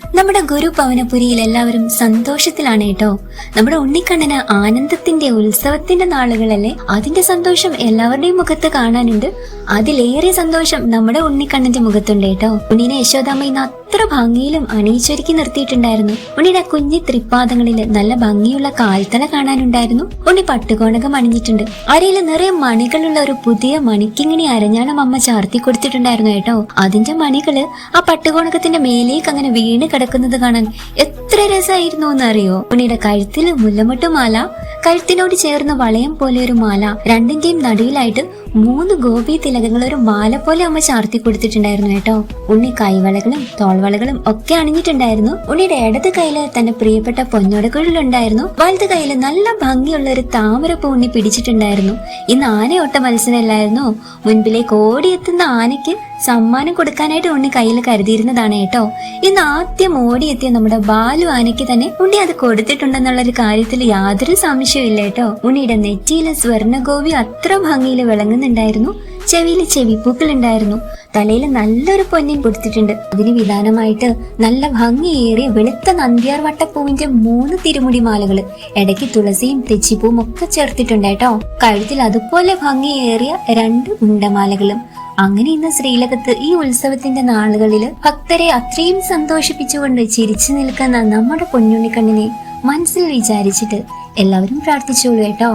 നമ്മുടെ ഗുരു പവനപുരിയിൽ എല്ലാവരും സന്തോഷത്തിലാണ് കേട്ടോ. നമ്മുടെ ഉണ്ണിക്കണ്ണന് ആനന്ദത്തിന്റെ ഉത്സവത്തിന്റെ നാളുകളല്ലേ. അതിന്റെ സന്തോഷം എല്ലാവരുടെയും മുഖത്ത് കാണാനുണ്ട്. അതിലേറെ സന്തോഷം നമ്മുടെ ഉണ്ണിക്കണ്ണന്റെ മുഖത്തുണ്ട് കേട്ടോ. ഉണ്ണീനെ യശോദാമ്മ ഇന്ന് അത്ര ഭംഗിയിലും അണിയിച്ചൊരുക്കി നിർത്തിയിട്ടുണ്ടായിരുന്നു. ഉണ്ണിയുടെ കുഞ്ഞി തൃപ്പാദങ്ങളില് നല്ല ഭംഗിയുള്ള കാൽത്തല കാണാനുണ്ടായിരുന്നു. ഉണ്ണി പട്ടുകോണകം അണിഞ്ഞിട്ടുണ്ട്. അരയില് നിറയെ മണികളുള്ള ഒരു പുതിയ മണിക്കിങ്ങിണി അരഞ്ഞാണം അമ്മ ചാർത്തി കൊടുത്തിട്ടുണ്ടായിരുന്നു കേട്ടോ. അതിന്റെ മണികള് ആ പട്ടുകോണകത്തിന്റെ മേലേക്ക് അങ്ങനെ വീണ് കിടക്കുന്നത് കാണാൻ എത്ര രസമായിരുന്നു എന്നറിയോ. ഉണ്ണിയുടെ കഴുത്തില് മുല്ലമുട്ടുമാല, കഴുത്തിനോട് ചേർന്ന് വളയം പോലെ ഒരു മാല, രണ്ടിന്റെയും നടുവിലായിട്ട് 3 ഗോപി തിലകങ്ങൾ ഒരു മാല പോലെ അമ്മ ചാർത്തി കൊടുത്തിട്ടുണ്ടായിരുന്നു കേട്ടോ. ഉണ്ണി കൈവളകളും തോൾവളകളും ഒക്കെ അണിഞ്ഞിട്ടുണ്ടായിരുന്നു. ഉണ്ണിയുടെ ഇടത് കയ്യില് തന്റെ പ്രിയപ്പെട്ട പൊന്നോടക്കുഴലുണ്ടായിരുന്നു. വലത് കയ്യില് നല്ല ഭംഗിയുള്ള ഒരു താമരപ്പൂ ഉണ്ണി പിടിച്ചിട്ടുണ്ടായിരുന്നു. ഇന്ന് ആനയോട്ട മത്സരമല്ലായിരുന്നു. മുൻപിലേക്ക് ഓടിയെത്തുന്ന ആനയ്ക്ക് സമ്മാനം കൊടുക്കാനായിട്ട് ഉണ്ണി കയ്യിൽ കരുതിയിരുന്നതാണ് കേട്ടോ. ഇന്ന് ആദ്യം ഓടിയെത്തിയ നമ്മുടെ ബാലു ആനയ്ക്ക് തന്നെ ഉണ്ണി അത് കൊടുത്തിട്ടുണ്ടെന്നുള്ള ഒരു കാര്യത്തിൽ യാതൊരു സംശയവും ഇല്ല കേട്ടോ. ഉണ്ണിയുടെ നെറ്റിയിലെ സ്വർണ്ണഗോപി അത്ര ഭംഗിയിൽ വിളങ്ങുന്നുണ്ടായിരുന്നു. ചെവിയില് ചെവിപ്പൂക്കൾ ഉണ്ടായിരുന്നു. തലയിൽ നല്ലൊരു പൊന്നിൻ കൊടുത്തിട്ടുണ്ട്. അതിന് വിധാനമായിട്ട് നല്ല ഭംഗിയേറിയ വെളുത്ത നന്ദ്യാർ വട്ടപ്പൂവിന്റെ 3 തിരുമുടി മാലകള്, ഇടയ്ക്ക് തുളസിയും തെച്ചിപ്പൂവും ഒക്കെ ചേർത്തിട്ടുണ്ട് കേട്ടോ. കഴുത്തിൽ അതുപോലെ ഭംഗിയേറിയ 2 ഉണ്ടമാലകളും. അങ്ങനെ ഇന്ന് ശ്രീലകത്ത് ഈ ഉത്സവത്തിന്റെ നാളുകളില് ഭക്തരെ അത്രയും സന്തോഷിപ്പിച്ചുകൊണ്ട് ചിരിച്ചു നിൽക്കുന്ന നമ്മുടെ പൊന്നുണ്ണിക്കണ്ണിനെ മനസ്സിൽ വിചാരിച്ചിട്ട് എല്ലാവരും പ്രാർത്ഥിച്ചോളൂ കേട്ടോ.